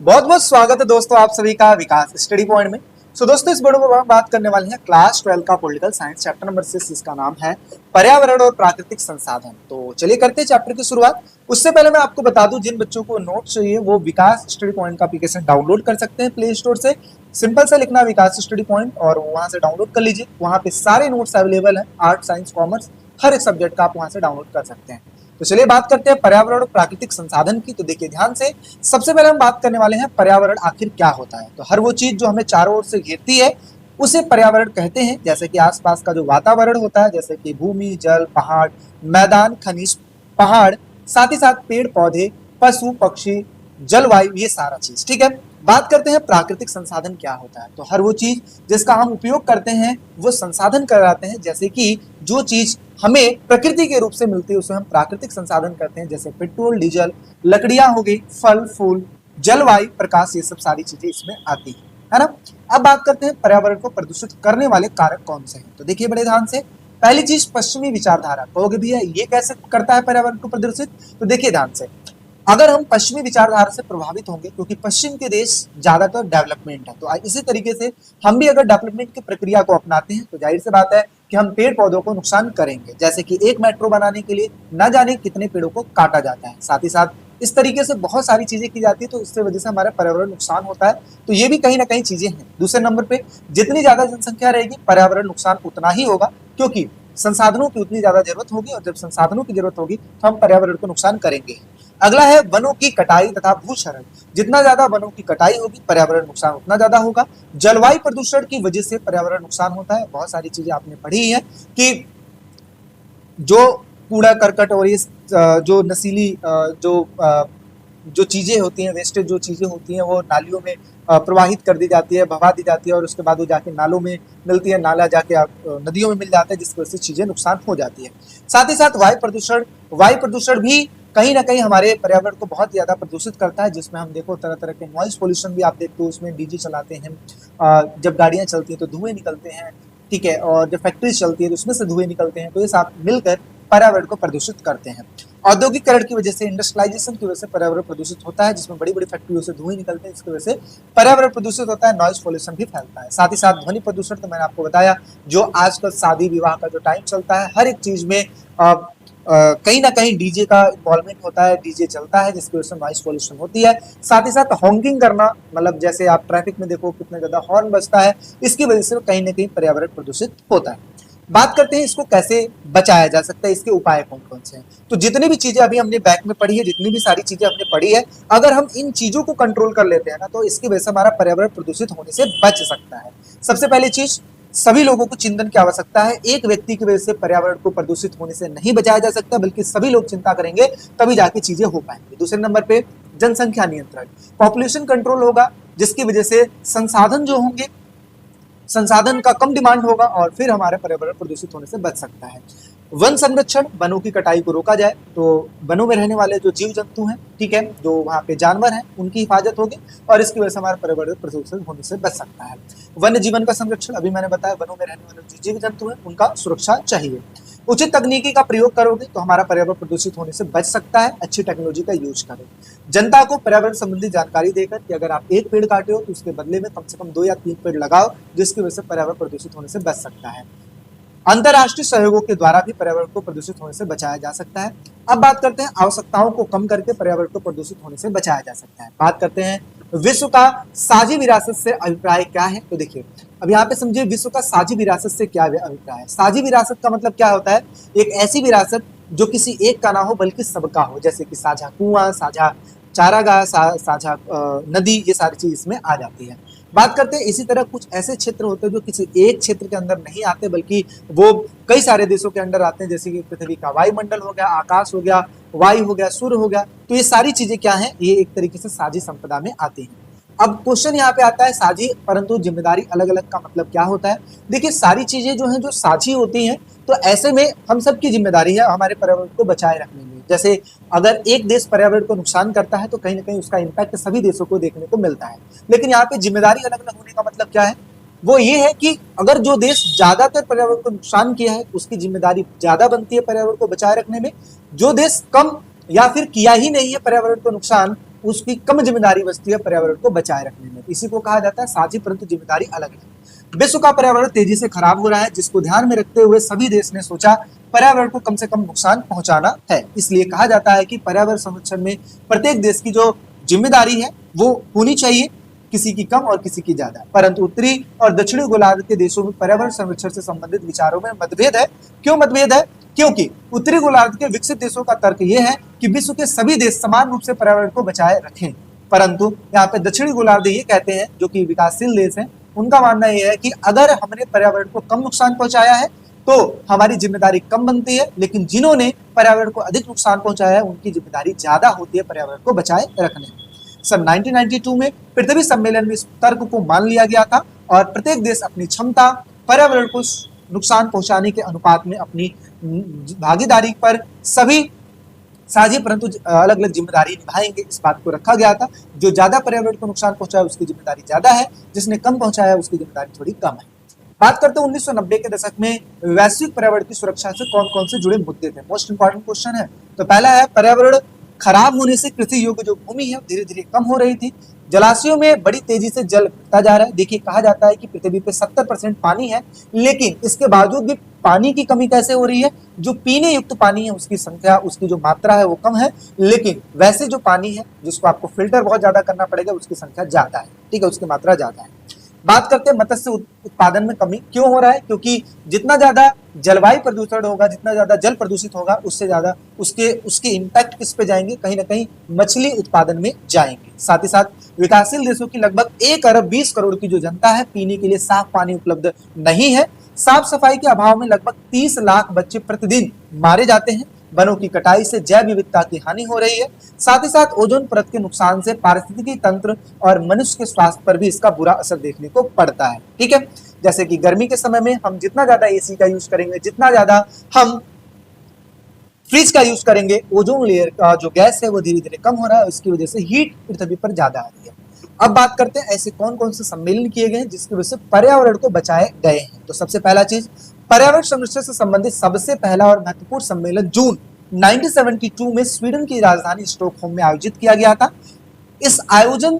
बहुत बहुत स्वागत है दोस्तों आप सभी का विकास स्टडी पॉइंट में। दोस्तों इस वीडियो में हम बात करने वाले हैं क्लास 12 का पॉलिटिकल साइंस चैप्टर नंबर 6 जिसका नाम है पर्यावरण और प्राकृतिक संसाधन। तो चलिए करते हैं चैप्टर की शुरुआत। उससे पहले मैं आपको बता दूं जिन बच्चों को नोट चाहिए वो विकास स्टडी पॉइंट का एप्लीकेशन डाउनलोड कर सकते हैं प्ले स्टोर से। सिंपल से लिखना विकास स्टडी पॉइंट और वहां से डाउनलोड कर लीजिए। वहां पे सारे नोट्स अवेलेबल है, आर्ट साइंस कॉमर्स हर एक सब्जेक्ट का आप वहां से डाउनलोड कर सकते हैं। तो चलिए बात करते हैं पर्यावरण और प्राकृतिक संसाधन की। तो देखिए ध्यान से, सबसे पहले हम बात करने वाले हैं पर्यावरण आखिर क्या होता है। तो हर वो चीज जो हमें चारों ओर से घेरती है उसे पर्यावरण कहते हैं। जैसे कि आसपास का जो वातावरण होता है, जैसे कि भूमि, जल, पहाड़, मैदान, खनिज, पहाड़, साथ ही साथ पेड़ पौधे, पशु पक्षी, जलवायु, ये सारा चीज। ठीक है, बात करते हैं प्राकृतिक संसाधन क्या होता है। तो हर वो चीज जिसका हम उपयोग करते हैं वो संसाधन कहलाते हैं। जैसे कि जो चीज हमें प्रकृति के रूप से मिलती है उसे हम प्राकृतिक संसाधन कहते हैं। जैसे पेट्रोल, डीजल, लकड़ियां हो गई, फल फूल, जलवायु, प्रकाश, ये सब सारी चीजें इसमें आती है ना। अब बात करते हैं पर्यावरण को प्रदूषित करने वाले कारक कौन से हैं। तो देखिए बड़े ध्यान से, पहली चीज पश्चिमी विचारधारा। कहोगे भैया ये कैसे करता है पर्यावरण को प्रदूषित? तो देखिए ध्यान से, अगर हम पश्चिमी विचारधारा से प्रभावित होंगे, क्योंकि पश्चिम के देश ज्यादातर डेवलपमेंट है, तो इसी तरीके से हम भी अगर डेवलपमेंट की प्रक्रिया को अपनाते हैं तो जाहिर सी बात है कि हम पेड़ पौधों को नुकसान करेंगे। जैसे कि एक मेट्रो बनाने के लिए न जाने कितने पेड़ों को काटा जाता है, साथ ही साथ इस तरीके से बहुत सारी चीजें की जाती है, तो इससे वजह से हमारा पर्यावरण नुकसान होता है। तो ये भी कहीं ना कहीं चीजें हैं। दूसरे नंबर पे, जितनी ज्यादा जनसंख्या रहेगी पर्यावरण नुकसान उतना ही होगा, क्योंकि संसाधनों की उतनी ज्यादा जरूरत होगी, और जब संसाधनों की जरूरत होगी तो हम पर्यावरण को नुकसान करेंगे। अगला है वनों की कटाई तथा भूक्षरण। जितना ज्यादा वनों की कटाई होगी पर्यावरण नुकसान उतना ज्यादा होगा। जलवायु प्रदूषण की वजह से पर्यावरण नुकसान होता है। बहुत सारी चीजें आपने पढ़ी है कि जो कूड़ा करकट और ये जो नशीली जो चीजें होती हैं, वेस्टेज जो चीजें होती हैं, वो नालियों में प्रवाहित कर दी जाती है, बहा दी जाती है, और उसके बाद वो जाके नालों में मिलती है, नाला जाके नदियों में मिल जाता है, जिसकी वजह से चीजें नुकसान हो जाती है। साथ ही साथ वायु प्रदूषण भी कहीं ना कहीं हमारे पर्यावरण को बहुत ज्यादा प्रदूषित करता है, जिसमें हम देखो तरह तरह के नॉइज पोल्यूशन भी आप देखते हो। उसमें डीजे चलाते हैं, जब गाड़ियां चलती हैं तो धुएं निकलते हैं, ठीक है, और जब फैक्ट्रीज चलती है तो उसमें से धुएं निकलते हैं, तो ये साथ मिलकर पर्यावरण को प्रदूषित करते हैं। औद्योगिकरण की वजह से, इंडस्ट्रियलाइजेशन की वजह से पर्यावरण प्रदूषित होता है, जिसमें बड़ी बड़ी फैक्ट्रियों से धुएं निकलते हैं, इसकी वजह से पर्यावरण प्रदूषित होता है। नॉइज पोल्यूशन भी फैलता है। साथ ही साथ ध्वनि प्रदूषण, तो मैंने आपको बताया जो आजकल शादी विवाह का जो टाइम चलता है, हर एक चीज में कहीं ना कहीं डीजे का इन्वॉल्वमेंट होता है, डीजे चलता है, जिसकी वजह से नॉइज पोल्यूशन होती है। साथ ही साथ हॉकिंग करना, मतलब जैसे आप ट्रैफिक में देखो कितना ज्यादा हॉर्न बजता है, इसकी वजह से कहीं ना कहीं पर्यावरण प्रदूषित होता है। बात करते हैं इसको कैसे बचाया जा सकता है, इसके उपाय कौन कौन से हैं। तो जितनी भी चीजें अभी हमने बैक में पढ़ी है, जितनी भी सारी चीजें हमने पढ़ी है, अगर हम इन चीजों को कंट्रोल कर लेते हैं ना, तो इसकी वजह से हमारा पर्यावरण प्रदूषित होने से बच सकता है। सबसे पहली चीज, सभी लोगों को चिंतन की आवश्यकता है। एक व्यक्ति की वजह से पर्यावरण को प्रदूषित होने से नहीं बचाया जा सकता, बल्कि सभी लोग चिंता करेंगे तभी जाके चीजें हो पाएंगी। दूसरे नंबर पे जनसंख्या नियंत्रण, पॉपुलेशन कंट्रोल होगा, जिसकी वजह से संसाधन जो होंगे, संसाधन का कम डिमांड होगा, और फिर हमारे पर्यावरण प्रदूषित होने से बच सकता है। वन संरक्षण, वनों की कटाई को रोका जाए, तो वनों में रहने वाले जो जीव जंतु हैं, ठीक है, जो वहां पे जानवर हैं, उनकी हिफाजत होगी, और इसकी वजह से हमारा पर्यावरण प्रदूषित होने से बच सकता है। वन्य जीवन का संरक्षण, अभी मैंने बताया वनों में रहने वाले जो जीव जंतु हैं उनका सुरक्षा चाहिए। उचित तकनीकी का प्रयोग करोगे तो हमारा पर्यावरण प्रदूषित होने से बच सकता है। अच्छी टेक्नोलॉजी का यूज करें। जनता को पर्यावरण संबंधी जानकारी देकर कि अगर आप एक पेड़ काटे हो तो उसके बदले में कम से कम 2 या 3 पेड़ लगाओ, जिसकी वजह से पर्यावरण प्रदूषित होने से बच सकता है। अंतरराष्ट्रीय सहयोगों के द्वारा भी पर्यावरण को प्रदूषित होने से बचाया जा सकता है। अब बात करते हैं आवश्यकताओं को कम करके पर्यावरण को प्रदूषित होने से बचाया जा सकता है। बात करते हैं विश्व का साझी विरासत से अभिप्राय क्या है। तो देखिए अब यहाँ पे समझिए विश्व का साझी विरासत से क्या अभिप्राय है। साझी विरासत का मतलब क्या होता है? एक ऐसी विरासत जो किसी एक का ना हो बल्कि सबका हो, जैसे कि साझा कुआं, साझा चारागाह, साझा नदी, ये सारी चीज इसमें आ जाती है। बात करते हैं इसी तरह कुछ ऐसे क्षेत्र होते हैं जो किसी एक क्षेत्र के अंदर नहीं आते, बल्कि वो कई सारे देशों के अंदर आते हैं, जैसे कि पृथ्वी का वायुमंडल हो गया, आकाश हो गया, वायु हो गया, सूर्य हो गया। तो ये सारी चीजें क्या हैं? ये एक तरीके से साझी संपदा में आती हैं। अब क्वेश्चन यहाँ पे आता है साझी परंतु जिम्मेदारी अलग अलग का मतलब क्या होता है। देखिए सारी चीजें जो हैं जो साझी होती हैं, तो ऐसे में हम सबकी जिम्मेदारी है हमारे पर्यावरण को बचाए रखने में। जैसे अगर एक देश पर्यावरण को नुकसान करता है तो कहीं ना कहीं उसका इम्पैक्ट सभी देशों को देखने को मिलता है। लेकिन यहाँ पे जिम्मेदारी अलग अलग होने का मतलब क्या है? वो ये है कि अगर जो देश ज्यादातर पर्यावरण को नुकसान किया है उसकी जिम्मेदारी ज्यादा बनती है पर्यावरण को बचाए रखने में। जो देश कम या फिर किया ही नहीं है पर्यावरण को नुकसान, उसकी कम जिम्मेदारी बचती है पर्यावरण को बचाए रखने में। इसी को कहा जाता है साझी परंतु जिम्मेदारी अलग है। विश्व का पर्यावरण तेजी से खराब हो रहा है, जिसको ध्यान में रखते हुए सभी देश ने सोचा पर्यावरण को कम से कम नुकसान पहुंचाना है। इसलिए कहा जाता है कि पर्यावरण संरक्षण में प्रत्येक देश की जो जिम्मेदारी है वो होनी चाहिए, किसी की कम और किसी की ज्यादा। परंतु उत्तरी और दक्षिणी गोलार्ध के देशों में पर्यावरण संरक्षण से संबंधित विचारों में मतभेद है। क्यों मतभेद है? क्योंकि उत्तरी गोलार्ध के विकसित देशों का तर्क यह है कि विश्व के सभी देश समान रूप से पर्यावरण को बचाए रखें, परंतु यहाँ पे दक्षिणी गोलार्ध ये कहते हैं, जो कि विकासशील देश हैं, उनका मानना यह है कि अगर हमने पर्यावरण को कम नुकसान पहुंचाया है तो हमारी जिम्मेदारी कम बनती है, लेकिन जिन्होंने पर्यावरण को अधिक नुकसान पहुंचाया है उनकी जिम्मेदारी ज्यादा होती है पर्यावरण को बचाए रखने में। सन 1992 में पृथ्वी सम्मेलन में इस तर्क को मान लिया गया था और प्रत्येक देश अपनी क्षमता पर्यावरण को नुकसान पहुंचाने के अनुपात में अपनी भागीदारी पर सभी साझी परंतु अलग अलग जिम्मेदारी निभाएंगे, इस बात को रखा गया था। जो ज्यादा पर्यावरण को नुकसान पहुंचाया उसकी जिम्मेदारी ज्यादा है, जिसने कम पहुंचाया उसकी जिम्मेदारी थोड़ी कम है। बात करते हैं 1990 के दशक में वैश्विक पर्यावरण की सुरक्षा से कौन कौन से जुड़े मुद्दे थे। मोस्ट इंपॉर्टेंट क्वेश्चन है। तो पहला है, पर्यावरण खराब होने से कृषि योग्य जो भूमि है धीरे धीरे कम हो रही थी। जलाशयों में बड़ी तेजी से जल घटता जा रहा है। देखिए, कहा जाता है कि पृथ्वी पे 70% पानी है, लेकिन इसके बावजूद भी पानी की कमी कैसे हो रही है? जो पीने युक्त पानी है उसकी संख्या, उसकी जो मात्रा है वो कम है, लेकिन वैसे जो पानी है जिसको आपको फिल्टर बहुत ज्यादा करना पड़ेगा उसकी संख्या ज्यादा है। ठीक है, उसकी मात्रा ज्यादा है। बात करते हैं मत्स्य उत्पादन में कमी क्यों हो रहा है? क्योंकि जितना ज्यादा जलवायु प्रदूषण होगा, जितना ज्यादा जल प्रदूषित होगा, उससे ज्यादा उसके इम्पैक्ट किस पे जाएंगे? कहीं ना कहीं मछली उत्पादन में जाएंगे। साथ ही साथ विकासशील देशों की लगभग 1 अरब 20 करोड़ की जो जनता है, पीने के लिए साफ पानी उपलब्ध नहीं है। साफ सफाई के अभाव में लगभग 30 लाख बच्चे प्रतिदिन मारे जाते हैं। वनों की कटाई से जैव विविधता की हानि हो रही है। साथ ही साथ ओजोन परत के नुकसान से पारिस्थितिकी तंत्र और मनुष्य के स्वास्थ्य पर भी इसका बुरा असर देखने को पड़ता है। ठीक है, जैसे कि गर्मी के समय में हम जितना ज्यादा एसी का यूज करेंगे, जितना ज्यादा हम फ्रिज का यूज करेंगे, ओजोन लेयर का जो गैस है वो धीरे धीरे कम हो रहा है, उसकी वजह से हीट पृथ्वी पर ज्यादा आ रही है। अब बात करते हैं ऐसे कौन कौन से सम्मेलन किए गए हैं जिसकी वजह से पर्यावरण को बचाए गए हैं। तो सबसे पहला चीज, पर्यावरण संरक्षण से संबंधित सबसे पहला और महत्वपूर्ण सम्मेलन जून 1972 में स्वीडन की राजधानी स्टॉकहोम में आयोजित किया गया था। इस आयोजन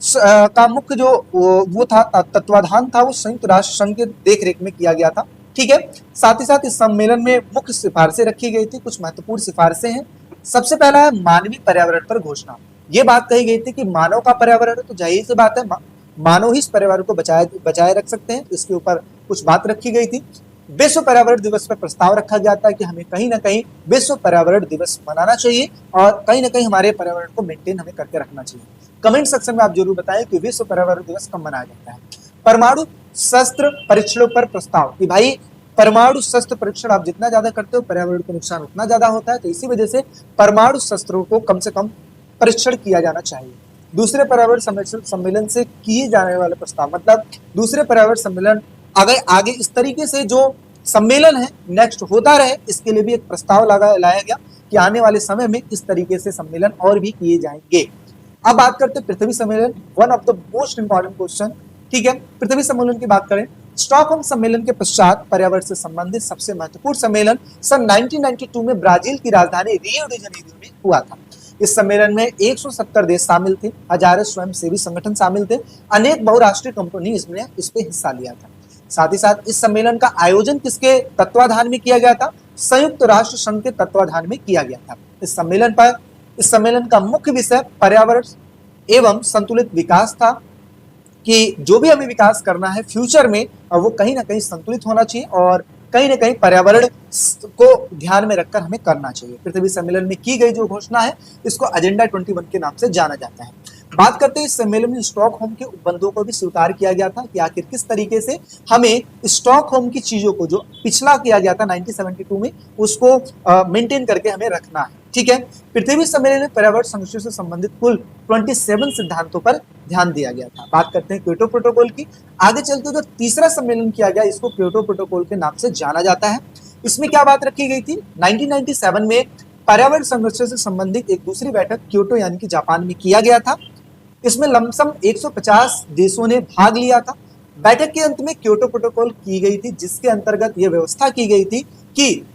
का मुख्य जो वो था तत्वाधान था वो संयुक्त राष्ट्र संघ के देखरेख में किया गया था। ठीक है, साथ ही साथ इस सम्मेलन में मुख्य सिफारिशें रखी गई थी। कुछ महत्वपूर्ण सिफारिशें हैं। सबसे पहला है मानवीय पर्यावरण पर घोषणा। ये बात कही गई थी कि मानव का पर्यावरण है तो जाहिर सी बात है मानव ही इस पर्यावरण को बचाए रख सकते हैं। इसके ऊपर कुछ बात रखी गई थी। विश्व पर्यावरण दिवस पर प्रस्ताव रखा गया था कि हमें कहीं ना कहीं विश्व पर्यावरण दिवस मनाना चाहिए और कहीं ना कहीं हमारे पर्यावरण को मेंटेन हमें करके रखना चाहिए। कमेंट सेक्शन में आप जरूर बताएं कि विश्व पर्यावरण दिवस कब मनाया जाता है। परमाणु शस्त्र परीक्षणों पर प्रस्ताव कि भाई परमाणु शस्त्र परीक्षण आप जितना ज्यादा करते हो पर्यावरण को नुकसान उतना ज्यादा होता है, तो इसी वजह से परमाणु शस्त्रों को कम से कम परीक्षण किया जाना चाहिए। दूसरे पर्यावरण सम्मेलन से किए जाने वाले प्रस्ताव, मतलब दूसरे पर्यावरण सम्मेलन अगर आगे इस तरीके से जो सम्मेलन है नेक्स्ट होता रहे, इसके लिए भी एक प्रस्ताव लाया गया कि आने वाले समय में इस तरीके से सम्मेलन और भी किए जाएंगे। अब बात करते हैं पृथ्वी सम्मेलन, one of the most important question. ठीक है, पृथ्वी सम्मेलन की बात करें, स्टॉकहोम सम्मेलन के पश्चात पर्यावरण से संबंधित सबसे महत्वपूर्ण सम्मेलन सन 1992 में ब्राजील की राजधानी रियो डी जनेरियो में हुआ था। इस सम्मेलन में 170 देश शामिल थे, हजारों स्वयंसेवी संगठन शामिल थे, अनेक बहुराष्ट्रीय कंपनी इसमें इस पे हिस्सा लिया था। साथ ही साथ इस सम्मेलन का आयोजन किसके तत्वाधान में किया गया था? संयुक्त राष्ट्र संघ के तत्वाधान में किया गया था। इस सम्मेलन का मुख्य विषय पर्यावरण एवं संतुलित विकास था कि जो भी हमें विकास करना है फ्यूचर में वो कहीं ना कहीं संतुलित होना चाहिए और कहीं ना कहीं पर्यावरण को ध्यान में रखकर हमें करना चाहिए। पृथ्वी सम्मेलन में की गई जो घोषणा है इसको एजेंडा 21 के नाम से जाना जाता है। बात करते हैं इस सम्मेलन में स्टॉकहोम के उपबंधों को भी स्वीकार किया गया था कि आखिर किस तरीके से हमें स्टॉकहोम की चीजों को जो पिछला किया गया था 1972 में उसको मेंटेन करके हमें रखना है। ठीक है, पृथ्वी सम्मेलन में पर्यावरण संरक्षण से संबंधित कुल 27 सिद्धांतों पर ध्यान दिया गया था। बात करते हैं क्योटो प्रोटोकॉल की। आगे चलते जो तीसरा सम्मेलन किया गया इसको क्योटो प्रोटोकॉल के नाम से जाना जाता है। इसमें क्या बात रखी गई थी? 1997 में पर्यावरण संरक्षण से संबंधित एक दूसरी बैठक क्योटो यानी कि जापान में किया गया था। इसमें लमसम 150 देशों ने भाग लिया था। बैठक के अंत में क्योटो प्रोटोकॉल की गई थी जिसके अंतर्गत यह व्यवस्था की गई थी कि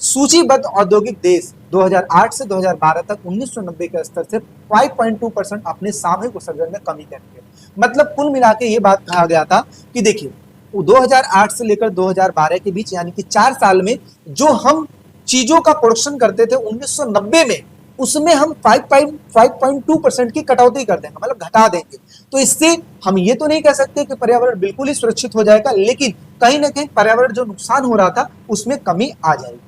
सूचीबद्ध औद्योगिक देश 2008 से 2012 तक 1990 के स्तर से 5.2% अपने सामूहिक उत्सर्जन में कमी करती है। मतलब कुल मिला के ये बात कहा गया था कि देखिए 2008 से लेकर 2012 के बीच यानी कि 4 साल में जो हम चीजों का प्रोडक्शन करते थे 1990 में, उसमें हम 5.2% की कटौती कर देंगे, मतलब घटा देंगे। तो इससे हम ये तो नहीं कह सकते कि पर्यावरण बिल्कुल ही सुरक्षित हो जाएगा, लेकिन कहीं ना कहीं पर्यावरण जो नुकसान हो रहा था उसमें कमी आ जाएगी।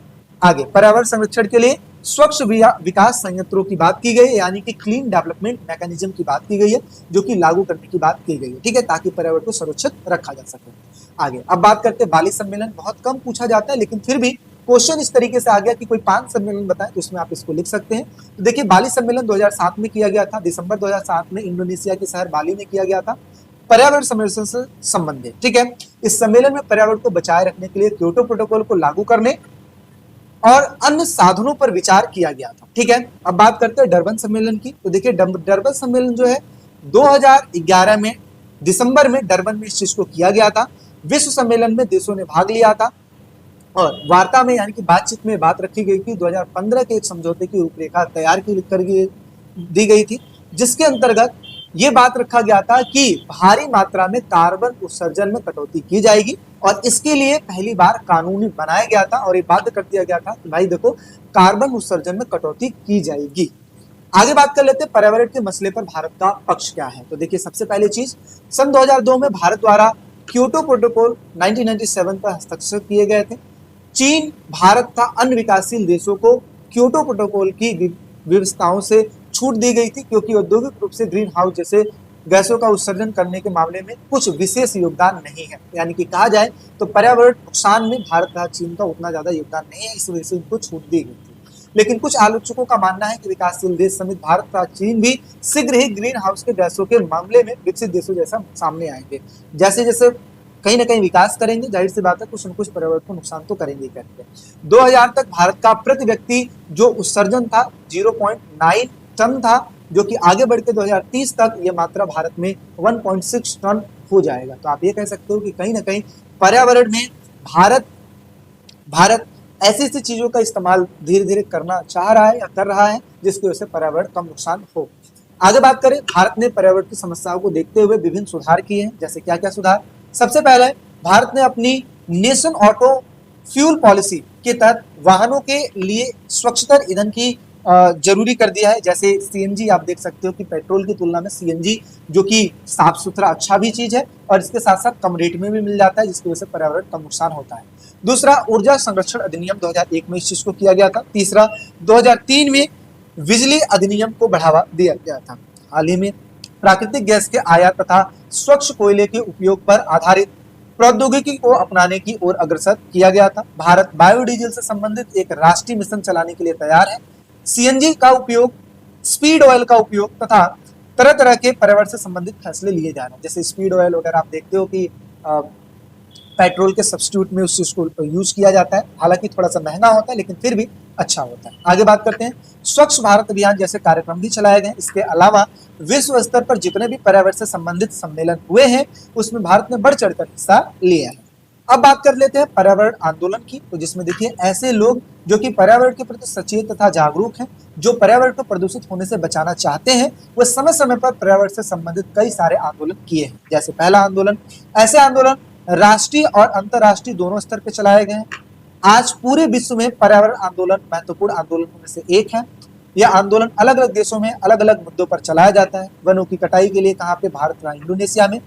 आगे पर्यावरण संरक्षण के लिए स्वच्छ विकास संयंत्रों की बात की गई है, यानी कि क्लीन डेवलपमेंट मैकेनिज्म की बात की गई है, जो कि लागू करने की बात की गई है, ठीक है, ताकि पर्यावरण को सुरक्षित रखा जा सके। आगे अब बात करते हैं बाली सम्मेलन। बहुत कम पूछा जाता है, लेकिन फिर भी क्वेश्चन इस तरीके से आ गया कि कोई 5 सम्मेलन बताएं, तो उसमें आप इसको लिख सकते हैं। तो देखिए बाली सम्मेलन 2007 में किया गया था, दिसंबर 2007 में इंडोनेशिया के शहर बाली में किया गया था, पर्यावरण संरक्षण से संबंधित, ठीक है। इस सम्मेलन में पर्यावरण को बचाए रखने के लिए क्योटो प्रोटोकॉल को लागू करने और अन्य साधनों पर विचार किया गया था, ठीक है। अब बात करते हैं डरबन सम्मेलन की। तो देखिए डरबन सम्मेलन जो है 2011 में दिसंबर में डरबन में इस चीज को किया गया था। विश्व सम्मेलन में देशों ने भाग लिया था और वार्ता में यानी कि बातचीत में बात रखी गई कि 2015 के एक समझौते की रूपरेखा तैयार कर दी गई थी, जिसके अंतर्गत ये बात रखा गया था कि भारी मात्रा में कार्बन उत्सर्जन में कटौती की जाएगी और इसके लिए पहली बार कानूनी बनाया गया था और ये बाध्य कर दिया गया था कि भाई देखो कार्बन उत्सर्जन में कटौती की जाएगी। आगे बात कर लेते हैं पर्यावरण के मसले पर भारत का पक्ष क्या है। तो देखिए सबसे पहले चीज, सन 2002 में भारत द्वारा क्योटो प्रोटोकॉल 1997 पर हस्ताक्षर किए गए थे। चीन, भारत तथा अन्य विकासशील देशों को क्योटो प्रोटोकॉल की व्यवस्थाओं से छूट दी गई थी, क्योंकि औद्योगिक रूप से ग्रीन हाउस जैसे गैसों का उत्सर्जन करने के मामले में कुछ विशेष योगदान नहीं है। यानी कि कहा जाए तो पर्यावरण नुकसान में भारत तथा चीन का उतना ज्यादा योगदान नहीं है, इस वजह से इनको छूट दी गई थी। लेकिन कुछ आलोचकों का मानना है कि विकासशील देश समेत भारत तथा चीन भी शीघ्र ही ग्रीन हाउस के गैसों के मामले में विकसित देशों जैसा सामने आएंगे। जैसे जैसे कहीं ना कहीं विकास करेंगे, जाहिर सी बात है कुछ न कुछ पर्यावरण को नुकसान तो करेंगे करके। 2000 तक भारत का प्रति व्यक्ति जो उत्सर्जन था 0.9 टन था, जो कि आगे बढ़ के 2030 तक ये मात्रा भारत में 1.6 टन हो जाएगा। तो आप ये कह सकते हो कि कहीं ना कहीं पर्यावरण में भारत ऐसी ऐसी चीजों का इस्तेमाल धीरे धीरे करना चाह रहा है या कर रहा है, जिसकी वजह से पर्यावरण कम नुकसान हो। आगे बात करें, भारत ने पर्यावरण की समस्याओं को देखते हुए विभिन्न सुधार किए हैं। जैसे क्या क्या सुधार? सबसे पहले भारत ने अपनी नेशन ऑटो फ्यूल पॉलिसी के तहत वाहनों के लिए स्वच्छतर ईंधन की जरूरी कर दिया है। जैसे सीएनजी आप देख सकते हो कि पेट्रोल की तुलना में सीएनजी जो कि साफ सुथरा अच्छा भी चीज है और इसके साथ साथ कम रेट में भी मिल जाता है, जिसकी वजह से पर्यावरण कम नुकसान होता है। दूसरा, ऊर्जा संरक्षण अधिनियम 2001 में इस चीज को किया गया था। तीसरा, 2003 में बिजली अधिनियम को बढ़ावा दिया गया था। हाल ही में प्राकृतिक गैस के आयात तथा स्वच्छ कोयले के उपयोग पर आधारित प्रौद्योगिकी को अपनाने की ओर अग्रसर किया गया था। भारत बायोडीजल से संबंधित एक राष्ट्रीय मिशन चलाने के लिए तैयार है। सीएनजी का उपयोग, स्पीड ऑयल का उपयोग तथा तरह तरह के पर्यावरण से संबंधित फैसले लिए जा रहे हैं। जैसे स्पीड ऑयल वगैरह आप देखते हो कि पेट्रोल के सब्स्टिट्यूट में उस चीज को यूज किया जाता है, हालांकि थोड़ा सा महंगा होता है लेकिन फिर भी अच्छा होता है। आगे बात करते हैं, स्वच्छ भारत अभियान जैसे कार्यक्रम भी चलाए गए। इसके अलावा विश्व स्तर पर जितने भी पर्यावरण से संबंधित सम्मेलन हुए हैं उसमें भारत ने बढ़ चढ़कर हिस्सा लिया है। अब बात कर लेते हैं पर्यावरण आंदोलन की। तो जिसमें देखिए ऐसे लोग जो कि पर्यावरण के प्रति सचेत तथा जागरूक हैं, जो पर्यावरण को प्रदूषित होने से बचाना चाहते हैं, वो समय समय पर पर्यावरण से संबंधित कई सारे आंदोलन किए हैं। जैसे पहला आंदोलन, ऐसे आंदोलन राष्ट्रीय और अंतर्राष्ट्रीय दोनों स्तर पर चलाए गए हैं। आज पूरे विश्व में पर्यावरण आंदोलन महत्वपूर्ण आंदोलनों में से एक है। यह आंदोलन अलग अलग देशों में अलग अलग मुद्दों पर चलाया जाता है। वनों की कटाई के लिए कहाँ पे? भारत और इंडोनेशिया में।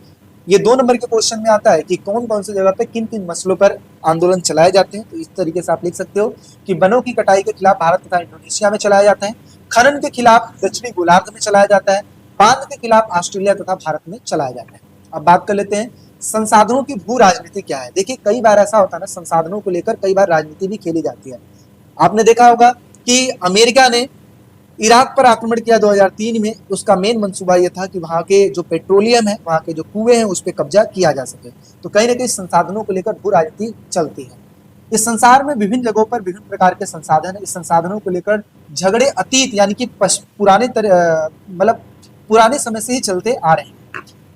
ये 2 नंबर के क्वेश्चन में आता है कि कौन कौन सी जगह पे किन किन मसलों पर आंदोलन चलाए जाते हैं। तो इस तरीके से आप लिख सकते हो कि वनों की कटाई के खिलाफ भारत तथा इंडोनेशिया में चलाया जाता है, खनन के खिलाफ दक्षिणी गोलार्ध में चलाया जाता है, बांध के खिलाफ ऑस्ट्रेलिया तथा भारत में चलाया जाता है। अब बात कर लेते हैं संसाधनों की भू राजनीति क्या है। देखिए कई बार ऐसा होता है ना, संसाधनों को लेकर कई बार राजनीति भी खेली जाती है। आपने देखा होगा कि अमेरिका ने इराक पर आक्रमण किया 2003 में। उसका मेन मंसूबा यह था कि वहां के जो पेट्रोलियम है, वहां के जो कुएं हैं, उस पर कब्जा किया जा सके। तो कहीं ना कहीं संसाधनों को लेकर भू राजनीति चलती है। इस संसार में विभिन्न जगहों पर विभिन्न प्रकार के संसाधन है। इस संसाधनों को लेकर झगड़े अतीत यानी कि पुराने समय से ही चलते आ रहे हैं।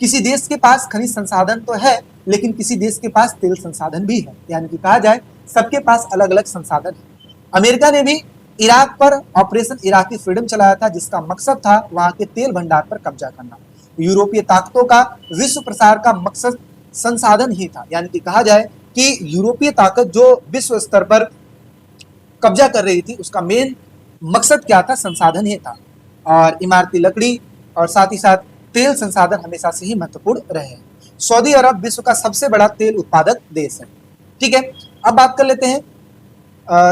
किसी देश के पास खनिज संसाधन तो है, लेकिन किसी देश के पास तेल संसाधन भी है। यानी कि कहा जाए सबके पास अलग अलग संसाधन है। अमेरिका ने भी इराक पर ऑपरेशन इराकी फ्रीडम चलाया था, जिसका मकसद था वहां के तेल भंडार पर कब्जा करना। यूरोपीय ताकतों का विश्व प्रसार का मकसद संसाधन ही था, यानी कि कहा जाए कि यूरोपीय ताकत जो विश्व स्तर पर कब्जा कर रही थी उसका मेन मकसद क्या था, संसाधन ही था। और इमारती लकड़ी और साथ ही साथ तेल संसाधन हमेशा से ही महत्वपूर्ण रहे हैं। सऊदी अरब विश्व का सबसे बड़ा तेल उत्पादक देश है। ठीक है, अब बात कर लेते हैं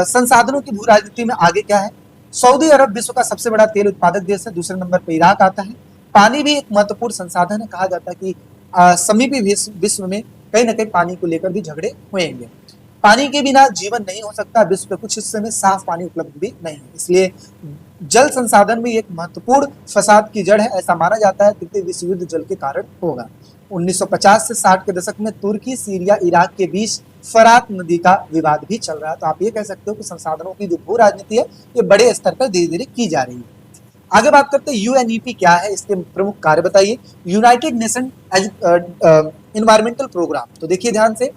संसाधनों की भू राजनीति में आगे क्या है। सऊदी अरब विश्व का सबसे बड़ा तेल उत्पादक देश है, दूसरे नंबर पर इराक आता है। पानी भी एक महत्वपूर्ण संसाधन है, कहा जाता है कि समीपी विश्व में कहीं ना कहीं पानी को लेकर भी झगड़े हुएंगे। पानी के बिना जीवन नहीं हो सकता, विश्व के कुछ हिस्से में साफ पानी उपलब्ध भी नहीं है, इसलिए जल संसाधन में एक महत्वपूर्ण फसाद की जड़ है। ऐसा माना जाता है तृतीय विश्व युद्ध जल के कारण होगा। 1950 से 60 के दशक में तुर्की, सीरिया, इराक के बीच फरात नदी का विवाद भी चल रहा है। तो आप ये कह सकते हो कि संसाधनों की जो भू राजनीति है ये बड़े स्तर पर धीरे धीरे की जा रही है। आगे बात करते हैं यूएनईपी क्या है, इसके प्रमुख कार्य बताइए। United Nation environmental programme. तो देखिए ध्यान से,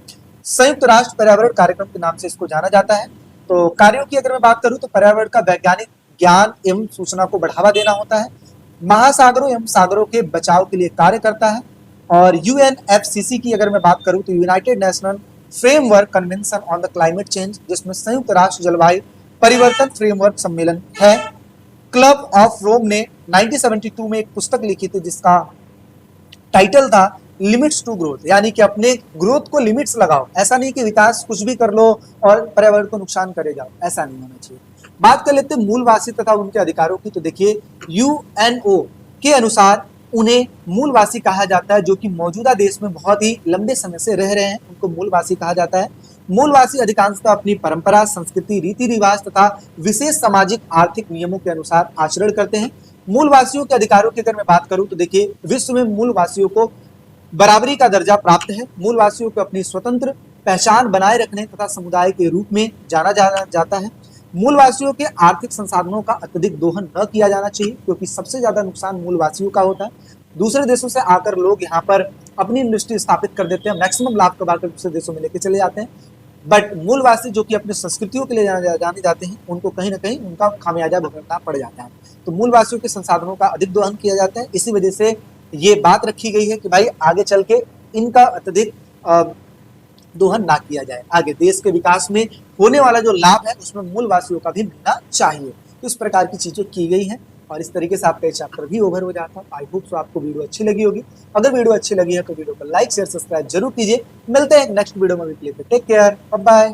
संयुक्त राष्ट्र पर्यावरण कार्यक्रम के नाम से इसको जाना जाता है। तो कार्यों की अगर मैं बात करूं तो पर्यावरण का वैज्ञानिक ज्ञान एवं सूचना को बढ़ावा देना होता है, महासागरों एवं सागरों के बचाव के लिए कार्य करता है। और यूएनएफसीसी की अगर मैं बात करूं तो United national framework convention on the climate change, जिसमें संयुक्त राष्ट्र जलवायु परिवर्तन फ्रेमवर्क सम्मेलन है। क्लब ऑफ रोम ने 1972 में एक पुस्तक लिखी थी जिसका टाइटल था लिमिट्स टू ग्रोथ, यानी कि अपने ग्रोथ को लिमिट्स लगाओ। ऐसा नहीं कि विकास कुछ भी कर लो और पर्यावरण को नुकसान करे जाओ, ऐसा नहीं होना चाहिए। बात कर लेते हैं मूलवासी तथा उनके अधिकारों की। तो देखिए यूएनओ के अनुसार उन्हें मूलवासी कहा जाता है जो कि मौजूदा देश में बहुत ही लंबे समय से रह रहे हैं, उनको मूलवासी कहा जाता है। मूलवासी अधिकांशतः अपनी परंपरा, संस्कृति, रीति रिवाज तथा विशेष सामाजिक आर्थिक नियमों के अनुसार आचरण करते हैं। मूलवासियों के अधिकारों की अगर मैं बात करूं तो देखिए विश्व में मूलवासियों को बराबरी का दर्जा प्राप्त है। मूलवासियों को अपनी स्वतंत्र पहचान बनाए रखने तथा समुदाय के रूप में जाना जाता है। मूलवासियों के आर्थिक संसाधनों का अत्यधिक दोहन न किया जाना चाहिए, क्योंकि सबसे ज्यादा नुकसान मूलवासियों का होता है। दूसरे देशों से आकर लोग यहाँ पर अपनी इंडस्ट्री स्थापित कर देते हैं, मैक्सिमम लाभ कमाकर दूसरे देशों में लेके चले जाते हैं। बट मूलवासी जो कि अपने संस्कृतियों के लिए जाने जाते हैं, उनको कहीं ना कहीं उनका खामियाजा भुगतना पड़ जाता है। तो मूलवासियों के संसाधनों का अधिक दोहन किया जाता है। इसी वजह से ये बात रखी गई है कि भाई आगे चल के इनका अत्यधिक दोहन ना किया जाए। आगे देश के विकास में होने वाला जो लाभ है उसमें मूलवासियों का भी मिलना चाहिए। तो इस प्रकार की चीजें की गई हैं और इस तरीके से आपका चैप्टर भी ओवर हो जाता है। आई होप सो आपको वीडियो अच्छी लगी होगी। अगर वीडियो अच्छी लगी है तो वीडियो को लाइक शेयर सब्सक्राइब जरूर कीजिए। मिलते हैं नेक्स्ट वीडियो में। Take care, bye bye.